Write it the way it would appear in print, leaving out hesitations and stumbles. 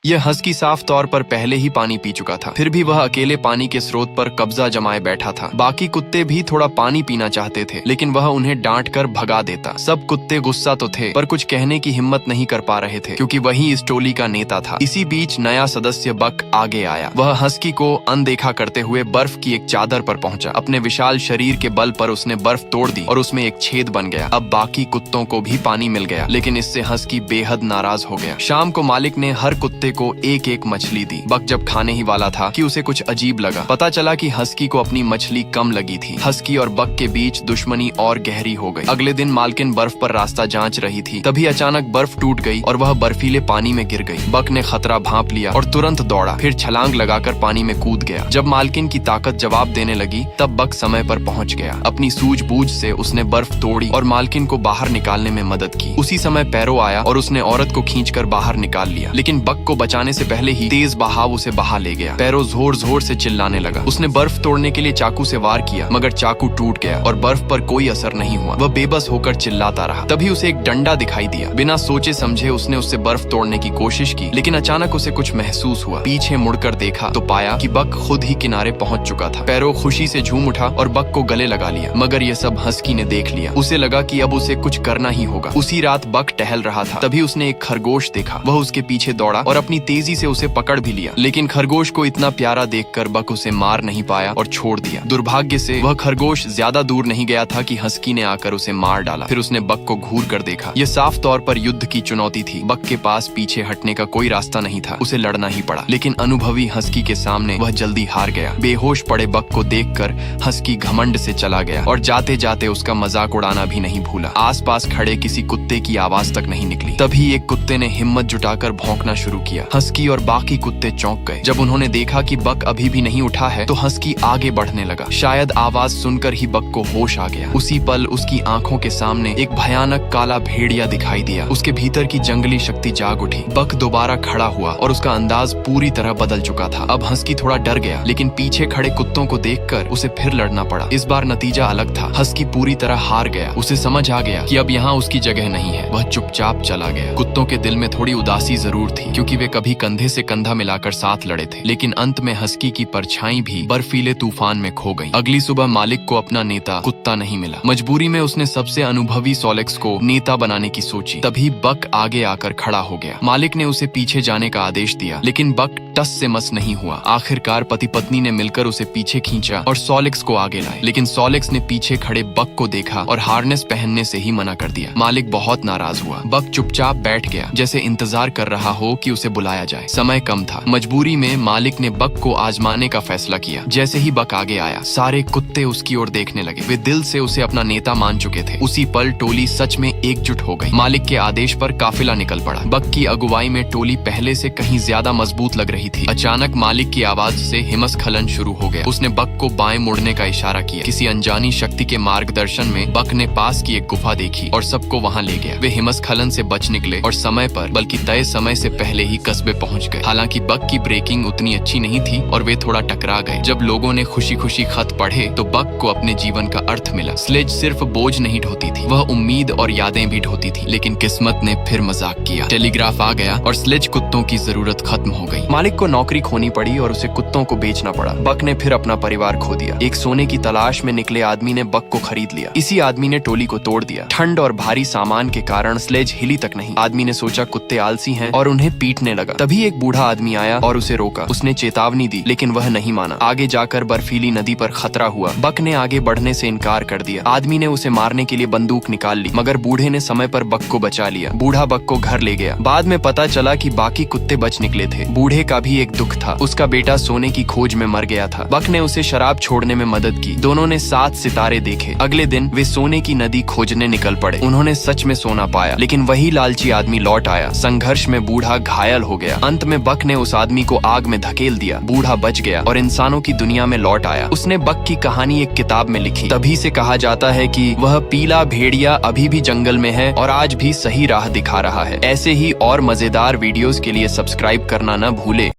यह हस्की साफ तौर पर पहले ही पानी पी चुका था, फिर भी वह अकेले पानी के स्रोत पर कब्जा जमाए बैठा था। बाकी कुत्ते भी थोड़ा पानी पीना चाहते थे, लेकिन वह उन्हें डांट कर भगा देता। सब कुत्ते गुस्सा तो थे, पर कुछ कहने की हिम्मत नहीं कर पा रहे थे, क्योंकि वही इस टोली का नेता था। इसी बीच नया सदस्य बक आगे आया। वह हस्की को अनदेखा करते हुए बर्फ की एक चादर पर पहुंचा। अपने विशाल शरीर के बल पर उसने बर्फ तोड़ दी और उसमें एक छेद बन गया। अब बाकी कुत्तों को भी पानी मिल गया, लेकिन इससे हस्की बेहद नाराज हो गया। शाम को मालिक ने हर कुत्ते को एक एक मछली दी। बक जब खाने ही वाला था कि उसे कुछ अजीब लगा। पता चला कि हस्की को अपनी मछली कम लगी थी। हस्की और बक के बीच दुश्मनी और गहरी हो गई। अगले दिन मालकिन बर्फ पर रास्ता जांच रही थी, तभी अचानक बर्फ टूट गई और वह बर्फीले पानी में गिर गई। बक ने खतरा भांप लिया और तुरंत दौड़ा, फिर छलांग लगाकर पानी में कूद गया। जब मालकिन की ताकत जवाब देने लगी, तब बक समय पर पहुंच गया। अपनी सूझबूझ से उसने बर्फ तोड़ी और मालकिन को बाहर निकालने में मदद की। उसी समय पैरो आया और उसने औरत को खींचकर बाहर निकाल लिया, लेकिन बक को बचाने से पहले ही तेज बहाव उसे बहा ले गया। पैरो जोर जोर से चिल्लाने लगा। उसने बर्फ तोड़ने के लिए चाकू से वार किया, मगर चाकू टूट गया और बर्फ पर कोई असर नहीं हुआ। वह बेबस होकर चिल्लाता रहा। तभी उसे एक डंडा दिखाई दिया। बिना सोचे समझे उसने उससे बर्फ तोड़ने की कोशिश की, लेकिन अचानक उसे कुछ महसूस हुआ। पीछे मुड़कर देखा तो पाया कि बक खुद ही किनारे पहुंच चुका था। पैरो खुशी से झूम उठा और बक को गले लगा लिया, मगर यह सब हस्की ने देख लिया। उसे लगा कि अब उसे कुछ करना ही होगा। उसी रात बक टहल रहा था, तभी उसने एक खरगोश देखा। वह उसके पीछे दौड़ा और अपनी तेजी से उसे पकड़ भी लिया, लेकिन खरगोश को इतना प्यारा देखकर बक उसे मार नहीं पाया और छोड़ दिया। दुर्भाग्य से वह खरगोश ज्यादा दूर नहीं गया था कि हस्की ने आकर उसे मार डाला। फिर उसने बक को घूर कर देखा। यह साफ तौर पर युद्ध की चुनौती थी। बक के पास पीछे हटने का कोई रास्ता नहीं था। उसे लड़ना ही पड़ा, लेकिन अनुभवी हस्की के सामने वह जल्दी हार गया। बेहोश पड़े बक को देखकर हस्की घमंड से चला गया और जाते जाते उसका मजाक उड़ाना भी नहीं भूला। आसपास खड़े किसी कुत्ते की आवाज तक नहीं निकली। तभी एक कुत्ते ने हिम्मत जुटाकर भौंकना शुरू किया। हस्की और बाकी कुत्ते चौंक गए। जब उन्होंने देखा कि बक अभी भी नहीं उठा है, तो हस्की आगे बढ़ने लगा। शायद आवाज सुनकर ही बक को होश आ गया। उसी पल उसकी आंखों के सामने एक भयानक काला भेड़िया दिखाई दिया। उसके भीतर की जंगली शक्ति जाग उठी। बक दोबारा खड़ा हुआ और उसका अंदाज पूरी तरह बदल चुका था। अब हस्की थोड़ा डर गया, लेकिन पीछे खड़े कुत्तों को देखकर उसे फिर लड़ना पड़ा। इस बार नतीजा अलग था। हस्की पूरी तरह हार गया। उसे समझ आ गया कि अब यहाँ उसकी जगह नहीं है। वह चुपचाप चला गया। कुत्तों के दिल में थोड़ी उदासी जरूर थी, क्योंकि वे कभी कंधे से कंधा मिलाकर साथ लड़े थे, लेकिन अंत में हस्की की परछाई भी बर्फीले तूफान में खो गई। अगली सुबह मालिक को अपना नेता कुत्ता नहीं मिला। मजबूरी में उसने सबसे अनुभवी सोलेक्स को नेता बनाने की सोची। तभी बक आगे आकर खड़ा हो गया। मालिक ने उसे पीछे जाने का आदेश दिया, लेकिन बक टस से मस नहीं हुआ। आखिरकार पति पत्नी ने मिलकर उसे पीछे खींचा और सोलेक्स को आगे लाए, लेकिन सोलेक्स ने पीछे खड़े बक को देखा और हार्नेस पहनने से ही मना कर दिया। मालिक बहुत नाराज हुआ। बक चुपचाप बैठ गया, जैसे इंतजार कर रहा हो कि उसे बुलाया जाए। समय कम था। मजबूरी में मालिक ने बक को आजमाने का फैसला किया। जैसे ही बक आगे आया, सारे कुत्ते उसकी ओर देखने लगे। वे दिल से उसे अपना नेता मान चुके थे। उसी पल टोली सच में एकजुट हो गई। मालिक के आदेश पर काफिला निकल पड़ा। बक की अगुवाई में टोली पहले से कहीं ज्यादा मजबूत लग रही थी। अचानक मालिक की आवाज से हिमस्खलन शुरू हो गया। उसने बक को बाएं मुड़ने का इशारा किया। किसी अनजानी शक्ति के मार्गदर्शन में बक ने पास की एक गुफा देखी और सबको वहां ले गया। वे हिमस्खलन से बच निकले और समय पर, बल्कि तय समय से पहले ही कस्बे पहुंच गए। हालांकि बक की ब्रेकिंग उतनी अच्छी नहीं थी और वे थोड़ा टकरा गए। जब लोगों ने खुशी खुशी खत पढ़े, तो बक को अपने जीवन का अर्थ मिला। स्लेज सिर्फ बोझ नहीं ढोती थी, वह उम्मीद और यादें भी ढोती थी। लेकिन किस्मत ने फिर मजाक किया। टेलीग्राफ आ गया और स्लेज कुत्तों की जरूरत खत्म हो गई। मालिक को नौकरी खोनी पड़ी और उसे कुत्तों को बेचना पड़ा। बक ने फिर अपना परिवार खो दिया। एक सोने की तलाश में निकले आदमी ने बक को खरीद लिया। इसी आदमी ने टोली को तोड़ दिया। ठंड और भारी सामान के कारण स्लेज हिली तक नहीं। आदमी ने सोचा कुत्ते आलसी हैं और उन्हें पीटने लगा। तभी एक बूढ़ा आदमी आया और उसे रोका। उसने चेतावनी दी, लेकिन वह नहीं माना। आगे जाकर बर्फीली नदी पर खतरा हुआ। बक ने आगे बढ़ने से इनकार कर दिया। आदमी ने उसे मारने के लिए बंदूक निकाल ली, मगर बूढ़े ने समय पर बक को बचा लिया। बूढ़ा बक को घर ले गया। बाद में पता चला कि बाकी कुत्ते बच निकले थे। बूढ़े का भी एक दुख था। उसका बेटा सोने की खोज में मर गया था। बक ने उसे शराब छोड़ने में मदद की। दोनों ने 7 सितारे देखे। अगले दिन वे सोने की नदी खोजने निकल पड़े। उन्होंने सच में सोना पाया, लेकिन वही लालची आदमी लौट आया। संघर्ष में बूढ़ा घायल हो गया। अंत में बक ने उस आदमी को आग में धकेल दिया। बूढ़ा बच गया और इंसानों की दुनिया में लौट आया। उसने बक की कहानी एक किताब में लिखी। तभी से कहा जाता है कि वह पीला भेड़िया अभी भी जंगल में है और आज भी सही राह दिखा रहा है। ऐसे ही और मजेदार वीडियोस के लिए सब्सक्राइब करना न भूले।